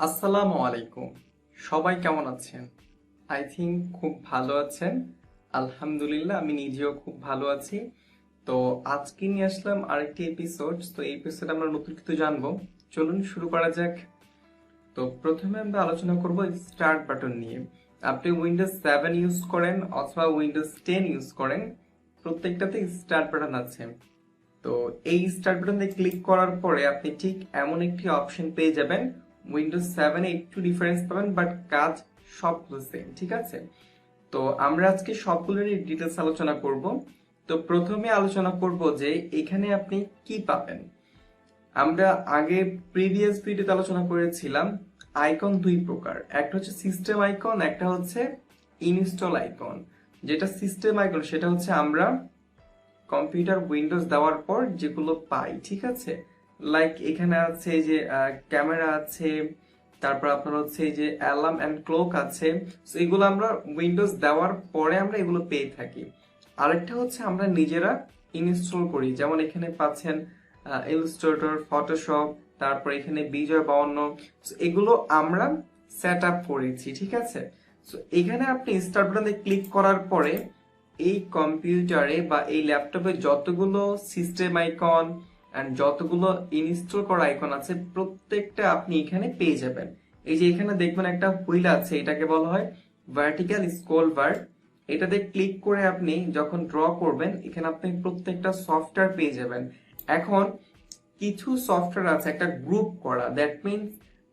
আসসালামু আলাইকুম। সবাই কেমন আছেন? আই থিঙ্ক খুব ভালো আছেন। আলহামদুলিল্লাহ আমি নিজেও খুব ভালো আছি। তো আজকে নিয়ে আসলাম আরেকটি এপিসোড। তো এই এপিসোডে আমরা নতুন কিছু জানবো। চলুন শুরু করা যাক। তো প্রথমে আমরা আলোচনা করব স্টার্ট বাটন নিয়ে। আপনি উইন্ডোজ 7 ইউজ করেন অথবা উইন্ডোজ 10 ইউজ করেন, প্রত্যেকটাতে স্টার্ট বাটন আছে। তো এই স্টার্ট বাটনে ক্লিক করার পরে আপনি ঠিক এমন একটি অপশন পেয়ে যাবেন। উইন্ডোজ 7 এ একটু ডিফারেন্স পাবেন, বাট কাজ সবগুলো সেম, ঠিক আছে? তো আমরা আজকে সবগুলো নিয়ে ডিটেলস আলোচনা করব। তো প্রথমে আলোচনা করব যে এখানে আপনি কি পাবেন। আমরা আগে প্রিভিয়াস ভিডিওতে আলোচনা করেছিলাম আইকন দুই প্রকার, একটা হচ্ছে সিস্টেম আইকন, একটা হচ্ছে ইনস্টল আইকন। যেটা সিস্টেম আইকন সেটা হচ্ছে আমরা কম্পিউটার উইন্ডোজ দেওয়ার পর যেগুলো পাই, ঠিক আছে? লাইক এখানে আছে যে ক্যামেরা আছে, তারপর আপনার হচ্ছে যে অ্যালার্ম এন্ড ক্লক আছে। তো এগুলো আমরা উইন্ডোজ দেওয়ার পরে আমরা এগুলো পেয়ে থাকি। আরেকটা হচ্ছে আমরা নিজেরা ইনস্টল করি, যেমন এখানে পাচ্ছেন ইলাস্ট্রেটর, ফটোশপ, তারপর এখানে বিজয় 52। এগুলো আমরা সেট আপ করেছি, ঠিক আছে? তো এখানে আপনি স্টার্ট বাটনে ক্লিক করার পরে এই কম্পিউটারে বা এই ল্যাপটপে যতগুলো সিস্টেম আইকন এন্ড যতগুলো ইনস্টল করা আইকন আছে প্রত্যেকটা আপনি এখানে পেয়ে যাবেন। এই যে এখানে দেখবেন একটা হুইল আছে, এটাকে বলা হয় ভার্টিক্যাল স্ক্রল বার। এটাতে ক্লিক করে আপনি যখন ড্র করবেন এখানে আপনি প্রত্যেকটা সফটওয়্যার পেয়ে যাবেন। এখন কিছু সফটওয়্যার আছে একটা গ্রুপ করা, দ্যাট মিনস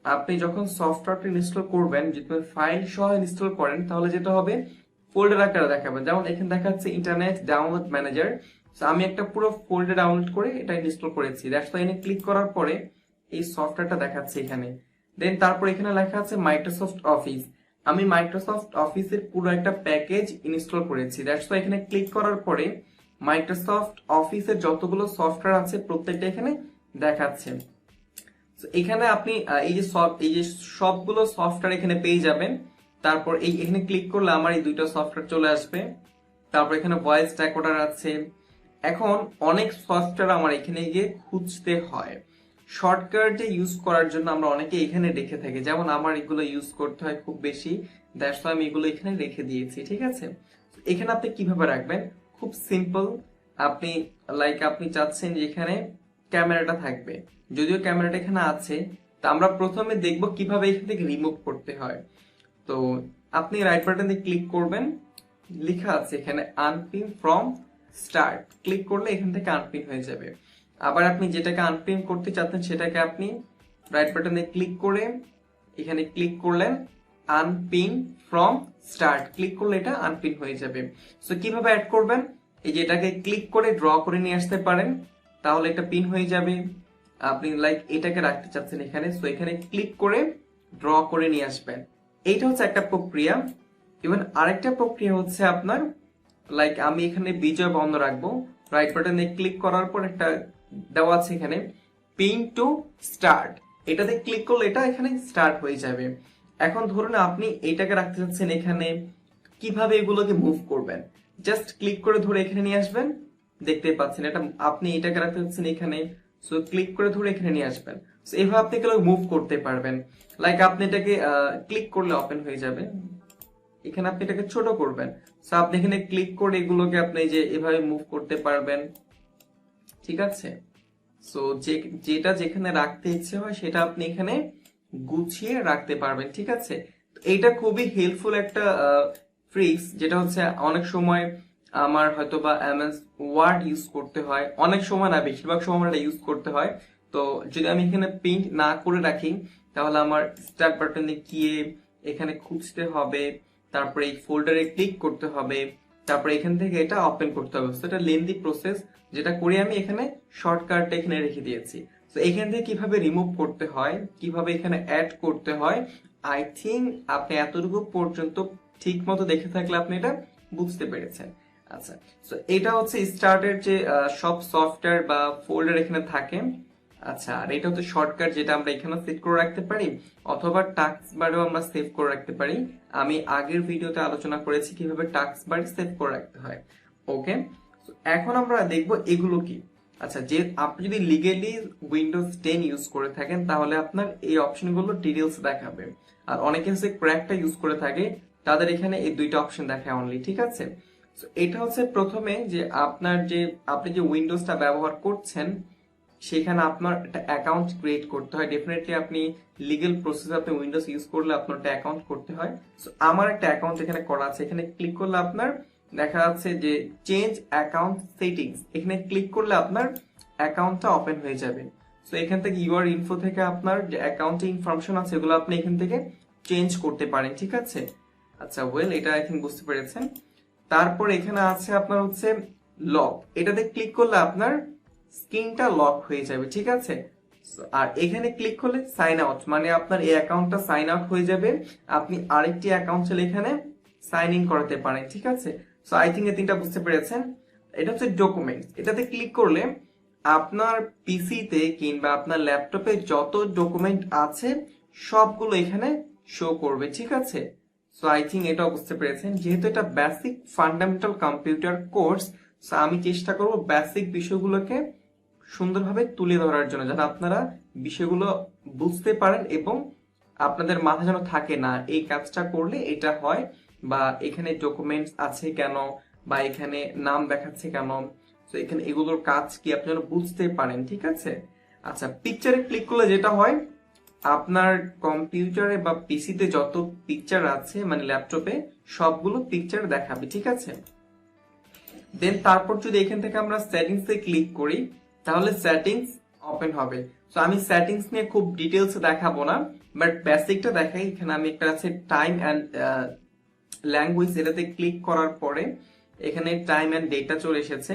আপনি যখন সফটওয়্যারটা ইনস্টল করবেন, যদি ফাইল সহ ইনস্টল করেন তাহলে যেটা হবে ফোল্ডার আকারে দেখাবেন। যেমন এখানে দেখাচ্ছে ইন্টারনেট ডাউনলোড ম্যানেজার। আমি একটা পুরো ফোল্ডার ডাউনলোড করে এটা ইনস্টল করেছি, দ্যাটস ওয়াই এখানে ক্লিক করার পরে এই সফটওয়্যারটা দেখাচ্ছে এখানে। দেন তারপর এখানে লেখা আছে মাইক্রোসফট অফিস। আমি মাইক্রোসফট অফিসের পুরো একটা প্যাকেজ ইনস্টল করেছি, দ্যাটস ওয়াই এখানে ক্লিক করার পরে মাইক্রোসফট অফিসের যতগুলো সফটওয়্যার আছে প্রত্যেকটা এখানে দেখাচ্ছে। এখানে আপনি এই যে সবগুলো সফটওয়্যার এখানে পেয়ে যাবেন। তারপর এই এখানে ক্লিক করলে আমার এই দুইটা সফটওয়্যার চলে আসবে। তারপর এখানে ভয়েস রেকর্ডার আছে। এখন অনেক সফটওয়্যার আমার এখানে গিয়ে খুঁজতে হয়। শর্টকাট যে ইউজ করার জন্য আমরা অনেকে এখানে রেখে থাকি, যেমন আমার এগুলো ইউজ করতে হয় খুব বেশি, দ্যাটস ওয়াই আমি এগুলো এখানে রেখে দিয়েছি, ঠিক আছে? এখানে আপনি কিভাবে রাখবেন, খুব সিম্পল। আপনি আপনি চাচ্ছেন যে এখানে ক্যামেরাটা থাকবে, যদিও ক্যামেরাটা এখানে আছে। তা আমরা প্রথমে দেখব কিভাবে এখান থেকে রিমুভ করতে হয়। তো আপনি রাইট বাটনে ক্লিক করবেন, লেখা আছে এখানে আনপিন ফ্রম স্টার্ট। ক্লিক করলে এখান থেকে আনপিন হয়ে যাবে। আবার আপনি যেটাকে আনপিন করতে চাচ্ছেন সেটাকে আপনি রাইট বাটনে ক্লিক করে এখানে ক্লিক করলেন আনপিন ফ্রম স্টার্ট, ক্লিক করলে এটা আনপিন হয়ে যাবে। সো কিভাবে অ্যাড করবেন, এই যে এটাকে ক্লিক করে ড্র করে নিয়ে আসতে পারেন, তাহলে এটা পিন হয়ে যাবে। আপনি এটাকে রাখতে চাচ্ছেন এখানে, সো এখানে ক্লিক করে ড্র করে নিয়ে আসবেন। এইটা হচ্ছে একটা প্রক্রিয়া। ইভেন আরেকটা প্রক্রিয়া হচ্ছে আপনার আমি এখানে বিজয় 52 রাখবো। রাইট বাটনে ক্লিক করার পর একটা দেওয়া আছে এখানে পিন টু স্টার্ট, এটাতে ক্লিক করলে এটা এখানে স্টার্ট হয়ে যাবে। এখন ধরুন আপনি এইটাকে রাখতে চাচ্ছেন এখানে, কিভাবে এগুলোকে মুভ করবেন, জাস্ট ক্লিক করে ধরে এখানে নিয়ে আসবেন। দেখতেই পাচ্ছেন এটা আপনি এটাকে রাখতে চাচ্ছেন এখানে, সো ক্লিক করে ধরে এখানে নিয়ে আসবেন। সো এইভাবে আপনি এগুলো মুভ করতে পারবেন। আপনি এটাকে ক্লিক করলে ওপেন হয়ে যাবে। এখানে আপনি এটাকে ছোট করবেন, সো আপনি এখানে ক্লিক করে এগুলোকে আপনি যে এভাবে মুভ করতে পারবেন, ঠিক আছে? সো যেটা যেখানে রাখতে ইচ্ছে হয় সেটা আপনি এখানে গুছিয়ে রাখতে পারবেন, ঠিক আছে? এইটা খুবই হেল্পফুল একটা ট্রিক্স, যেটা হচ্ছে অনেক সময় আমার হয়তো বা এমএস ওয়ার্ড ইউজ করতে হয়, অনেক সময় না বেশিরভাগ সময় আমার এটা ইউজ করতে হয়। তো যদি আমি এখানে প্রিন্ট না করে রাখি তাহলে আমার স্টার্ট বাটনে গিয়ে এখানে খুঁজতে হবে, তারপরে এই ফোল্ডারে ক্লিক করতে হবে, তারপরে এখান থেকে এটা ওপেন করতে হবে। তো এটা লেন্দি প্রসেস, যেটা করে আমি এখানে শর্টকাটটা এখানে রেখে দিয়েছি। তো এখান থেকে কিভাবে রিমুভ করতে হয়, কিভাবে এখানে অ্যাড করতে হয়, আই থিঙ্ক আপনি এতটুকু পর্যন্ত ঠিক মতো দেখে থাকলে আপনি এটা বুঝতে পেরেছেন। আচ্ছা, তো এটা হচ্ছে স্টার্টের যে সব সফটওয়্যার বা ফোল্ডার এখানে থাকে। আচ্ছা, আর এটা হচ্ছে শর্টকাট, যেটা আমরা এখানে সেট করে রাখতে পারি অথবা টাস্ক বারেও আমরা সেভ করে রাখতে পারি। আমি আগের ভিডিওতে আলোচনা করেছি কিভাবে টাস্ক বার সেভ করে রাখতে হয়। ওকে, এখন আমরা দেখব এগুলো কি। আচ্ছা, যে আপনি যদি লিগেলি উইন্ডোজ 10 ইউজ করে থাকেন তাহলে আপনার এই অপশনগুলো ডিটেলস দেখাবে। আর অনেকে হচ্ছে ক্র্যাকটা ইউজ করে থাকে, তাদের এখানে এই দুইটা অপশন দেখায় অনলি, ঠিক আছে। So, এটা হচ্ছে প্রথমে যে আপনি যে উইন্ডোজটা ব্যবহার করছেন সেখানে আপনার একটা অ্যাকাউন্ট ক্রিয়েট করতে হয়। ডেফিনেটলি আপনি লিগেল প্রসেসে আপনি উইন্ডোজ ইউজ করলে আপনার একটা অ্যাকাউন্ট করতে হয়। সো আমার একটা অ্যাকাউন্ট এখানে করা আছে, এখানে ক্লিক করলে আপনার দেখা যাচ্ছে যে চেঞ্জ অ্যাকাউন্ট সেটিংস, এখানে ক্লিক করলে আপনার অ্যাকাউন্টটা ওপেন হয়ে যাবে। সো এখান থেকে ইউআর ইনফো থেকে আপনার যে অ্যাকাউন্টে ইনফরমেশন আছে এগুলো আপনি এখান থেকে চেঞ্জ করতে পারেন, ঠিক আছে। আচ্ছা ওয়েল, এটা আই থিঙ্ক বুঝতে পেরেছেন। তারপর এখানে আছে আপনার হচ্ছে লক, এটাতে ক্লিক করলে আপনার স্ক্রিনটা লক হয়ে যাবে, ঠিক আছে। আর এখানে ক্লিক করলে সাইন আউট, মানে আপনার এই অ্যাকাউন্টটা সাইন আউট হয়ে যাবে, আপনি আরেকটি অ্যাকাউন্ট চাইলে এখানে সাইন ইন করাতে পারেন, ঠিক আছে। সো আই থিঙ্ক এই তিনটা বুঝতে পেরেছেন। এটা হচ্ছে ডকুমেন্টস, এটাতে ক্লিক করলে আপনার পিসিতে কিংবা আপনার ল্যাপটপে যত ডকুমেন্ট আছে সবগুলো এখানে শো করবে, ঠিক আছে। সো আই থিঙ্ক এটাও বুঝতে পেরেছেন। যেহেতু এটা basic fundamental computer course, so আমি চেষ্টা করব বেসিক বিষয়গুলোকে সুন্দরভাবে তুলে ধরার জন্য, যাতে আপনারা বিষয়গুলো বুঝতে পারেন এবং আপনাদের মাথা যেন থাকে না এই কাজটা করলে এটা হয়, বা এখানে ডকুমেন্টস আছে কেন, বা এখানে নাম দেখাচ্ছে কেন, তো এখানে এগুলোর কাজ কি আপনি যেন বুঝতে পারেন, ঠিক আছে। আচ্ছা, পিকচারে ক্লিক করলে যেটা হয় আপনার কম্পিউটারে বা পিসিতে যত পিকচার আছে মানে ল্যাপটপে সবগুলো পিকচার দেখাবে, ঠিক আছে। দেন তারপর যদি এখান থেকে আমরা সেটিংস এ ক্লিক করি তাহলে সেটিংস ওপেন হবে। সো আমি সেটিংস নিয়ে খুব ডিটেলস দেখাবো না, বাট বেসিকটা দেখাই। এখানে আমি একটা আছে টাইম এন্ড ল্যাঙ্গুয়েজ, এটাতে ক্লিক করার পরে এখানে টাইম এন্ড ডেটা চলে এসেছে।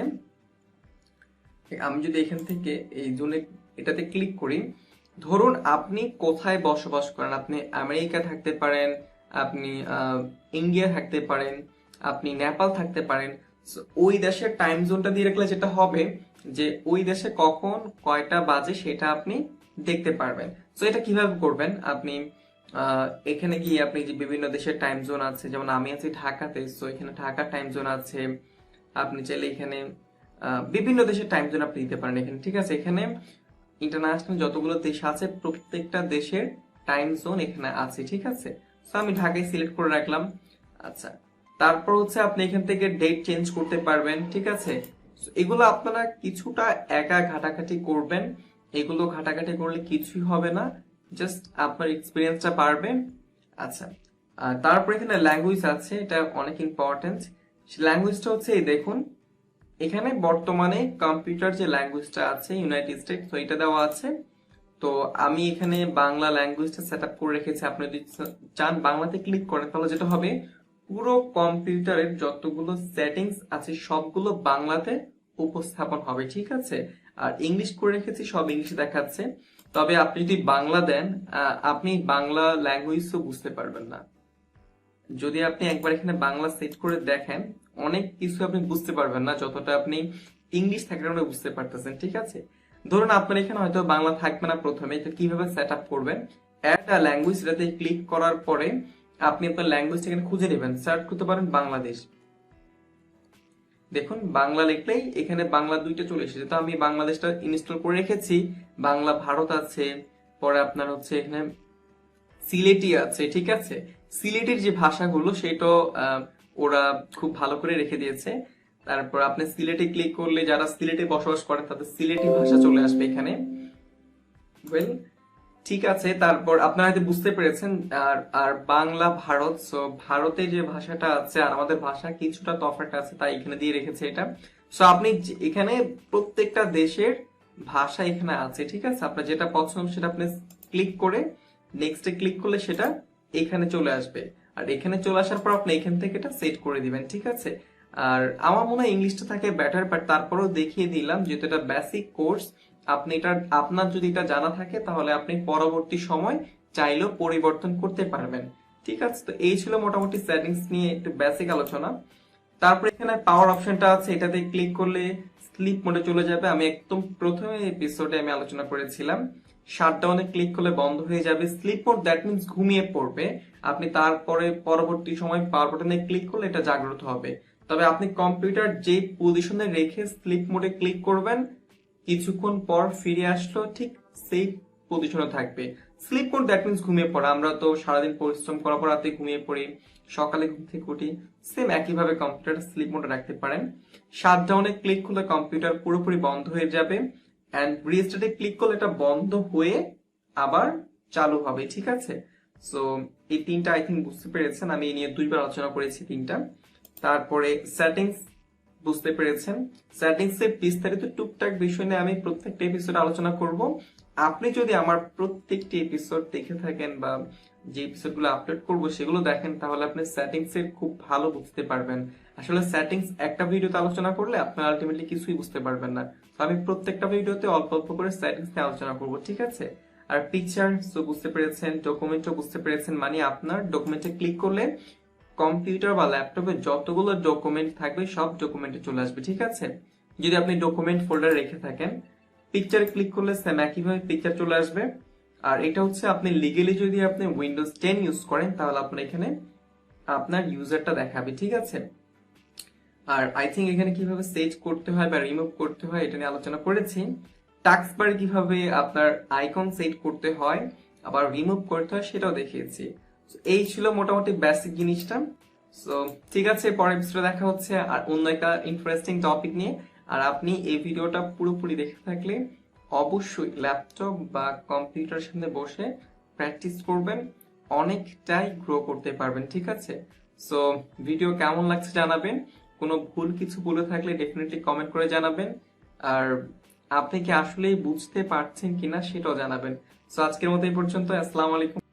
আমি যদি এখান থেকে এই জোনে এটাতে ক্লিক করি, ধরুন আপনি কোথায় বসবাস করেন, আপনি আমেরিকা থাকতে পারেন, আপনি ইন্ডিয়া থাকতে পারেন, আপনি নেপাল থাকতে পারেন। So, ওই দেশের টাইম জোনটা দিয়ে রাখলে যেটা হবে যে ওই দেশে কখন কয়টা বাজে সেটা আপনি দেখতে পারবেন। তো এটা কিভাবে করবেন, আপনি এখানে গিয়ে আপনি যে বিভিন্ন দেশের টাইম জোন আছে, যেমন আমি আছি ঢাকাতে, তো এখানে ঢাকার টাইম জোন আছে। আপনি চাইলে এখানে বিভিন্ন দেশের টাইম জোন আপনি দিতে পারেন এখানে, ঠিক আছে। এখানে ইন্টারন্যাশনাল যতগুলো দেশ আছে প্রত্যেকটা দেশের টাইম জোন এখানে আছে, ঠিক আছে। তো আমি ঢাকায় সিলেক্ট করে রাখলাম। আচ্ছা, তারপর হচ্ছে আপনি এখান থেকে ডেট চেঞ্জ করতে পারবেন, ঠিক আছে। এগুলো আপনারা কিছুটা একা ঘাটাঘাটি করবেন, এগুলো ঘাটাঘাটি করলে কিছুই হবে না, জাস্ট আপনার এক্সপিরিয়েন্সটা বাড়বে। আচ্ছা, তারপর এখানে ল্যাঙ্গুয়েজ আছে, এটা অনেক ইম্পর্টেন্ট। ল্যাঙ্গুয়েজটা হচ্ছে এই দেখুন, এখানে বর্তমানে কম্পিউটার যে ল্যাঙ্গুয়েজটা আছে ইউনাইটেড স্টেট, তো এটা দেওয়া আছে। তো আমি এখানে বাংলা ল্যাঙ্গুয়েজটা সেট আপ করে রেখেছি। আপনি যদি চান বাংলাতে ক্লিক করেন তাহলে যেটা হবে পুরো কম্পিউটারের যতগুলো সেটিংস আছে সবগুলো বাংলাতে উপস্থাপন হবে, ঠিক আছে। আর ইংলিশ করে রেখেছি, সব ইংলিশে দেখাচ্ছে। তবে আপনি যদি বাংলা দেন আপনি বাংলা ল্যাঙ্গুয়েজও বুঝতে পারবেন না। যদি আপনি একবার এখানে বাংলা সেট করে দেখেন অনেক কিছু আপনি বুঝতে পারবেন না যতটা আপনি ইংলিশ থাকার কারণে বুঝতে পারতেছেন, ঠিক আছে। ধরুন আপনার এখানে হয়তো বাংলা থাকবে না প্রথমে, তো কিভাবে সেট আপ করবেন, একটা ল্যাঙ্গুয়েজ এটাতে ক্লিক করার পরে আপনি আপনার ল্যাঙ্গুয়েজ এখানে খুঁজে নেবেন, সার্চ করতে পারেন বাংলাদেশ। দেখুন বাংলা লিখলেই এখানে বাংলা দুইটা চলে এসেছে। তো আমি বাংলাদেশটা ইনস্টল করে রেখেছি, বাংলা ভারত আছে, পরে আপনার হচ্ছে এখানে সিলেটি আছে, ঠিক আছে। সিলেটের যে ভাষাগুলো সেটা ওরা খুব ভালো করে রেখে দিয়েছে। তারপর আপনি সিলেটে ক্লিক করলে যারা সিলেটে বসবাস করেন তাদের সিলেটি ভাষা চলে আসবে এখানে। ওয়েল, ঠিক আছে। তারপর আপনারা হয়তো বুঝতে পেরেছেন। আর আর বাংলা ভারত, সো ভারতে যে ভাষাটা আছে আর আমাদের ভাষা কিছুটা তফাৎ আছে, তাই এখানে দিয়ে রেখেছে এটা। সো আপনি এখানে প্রত্যেকটা দেশের ভাষা এখানে আছে, ঠিক আছে। আপনার যেটা পছন্দ সেটা আপনি ক্লিক করে নেক্সটে ক্লিক করলে সেটা এখানে চলে আসবে। আর এখানে চলে আসার পর আপনি এখান থেকে এটা সেট করে দিবেন, ঠিক আছে। আর আমার মনে হয় ইংলিশটা থাকে বেটার, বাট তারপরেও দেখিয়ে দিলাম যেহেতু এটা বেসিক কোর্স। আপনি এটা আপনার যদি এটা জানা থাকে তাহলে আপনি পরবর্তী সময় চাইলেও পরিবর্তন করতে পারবেন, ঠিক আছে। তো এই ছিল মোটামুটি সেটিংস নিয়ে একটু বেসিক আলোচনা। তারপর এখানে পাওয়ার অপশনটা আছে, এটাতে ক্লিক করলে স্লিপ মোডে চলে যাবে। আমি একদম প্রথমে এপিসোডে আমি আলোচনা করেছিলাম শাটডাউনে ক্লিক করলে বন্ধ হয়ে যাবে। স্লিপ মোড দ্যাট মিন্স ঘুমিয়ে পড়বে। আপনি তারপরে পরবর্তী সময় পাওয়ার বাটনে ক্লিক করলে এটা জাগ্রত হবে। তবে আপনি কম্পিউটার যে পজিশনে রেখে স্লিপ মোডে ক্লিক করবেন কিছুক্ষণ পর ফিরে আসলো ঠিক সেই পজিশনে থাকবে। স্লিপ মোড দ্যাট মিনস ঘুমিয়ে পড়া। আমরা তো সারাদিন পরিশ্রম করার পর রাতে ঘুমিয়ে পড়ি, সকালে ঘুম থেকে উঠি, সেম একইভাবে কম্পিউটার স্লিপ মোডে রাখতে পারেন। শাটডাউনে ক্লিক করলে কম্পিউটার পুরোপুরি বন্ধ হয়ে যাবে, অ্যান্ড রিস্টার্টে ক্লিক করলে এটা বন্ধ হয়ে আবার চালু হবে, ঠিক আছে? সো এই তিনটা আই থিঙ্ক বুঝতে পেরেছেন, আমি এই নিয়ে দুইবার আলোচনা করেছি তিনটা। তারপরে সেটিংস বুঝতে পেরেছেন। সেটিংস এর বিস্তারিত টুকটাক বিষয় নিয়ে আমি প্রত্যেকটা এপিসোডে আলোচনা করব। আপনি যদি আমার প্রত্যেকটি এপিসোড দেখে থাকেন বা যে এপিসোডগুলো আপলোড করব সেগুলো দেখেন, তাহলে আপনি সেটিংস এর খুব ভালো বুঝতে পারবেন। আসলে সেটিংস একটা ভিডিওতে আলোচনা করলে আপনার আলটিমেটলি কিছুই বুঝতে পারবেন না। তো আমি প্রত্যেকটা ভিডিওতে অল্প অল্প করে সেটিংস নিয়ে আলোচনা করব, ঠিক আছে? আর পিকচার তো বুঝতে পেরেছেন, ডকুমেন্টও বুঝতে পেরেছেন, মানে আপনার ডকুমেন্টে ক্লিক করলে কম্পিউটার বা ল্যাপটপে যতগুলো ডকুমেন্ট থাকবে সব ডকুমেন্টে চলে আসবে, ঠিক আছে? যদি আপনি ডকুমেন্ট ফোল্ডারে রেখে থাকেন, পিকচারে ক্লিক করলে সেম একইভাবে পিকচার চলে আসবে। আর এটা হচ্ছে আপনি লিগেলি যদি আপনি উইন্ডোজ 10 ইউজ করেন, তাহলে আপনার এখানে আপনার ইউজারটা দেখাবে, ঠিক আছে? আর আই থিঙ্ক এখানে কিভাবে সেট করতে হয় বা রিমুভ করতে হয় এটা নিয়ে আলোচনা করেছি। টাস্ক বারে কিভাবে আপনার আইকন সেট করতে হয় আবার রিমুভ করতে হয় সেটাও দেখিয়েছি। So, এই ছিল মোটামুটি বেসিক জিনিসটা। সো ঠিক আছে, পরের এপিসোডে দেখা হচ্ছে আর অন্য একটা ইন্টারেস্টিং টপিক নিয়ে। আর আপনি এই ভিডিওটা পুরোপুরি দেখে থাকলে অবশ্যই ল্যাপটপ বা কম্পিউটারের সামনে বসে প্র্যাকটিস করবেন, অনেকটাই গ্রো করতে পারবেন, ঠিক আছে? সো ভিডিও কেমন লাগছে জানাবেন, কোনো ভুল কিছু বলে থাকলে ডেফিনেটলি কমেন্ট করে জানাবেন। আর আপনি কি আসলেই বুঝতে পারছেন কিনা সেটাও জানাবেন। সো আজকের মতো এই পর্যন্ত, আসসালামু আলাইকুম।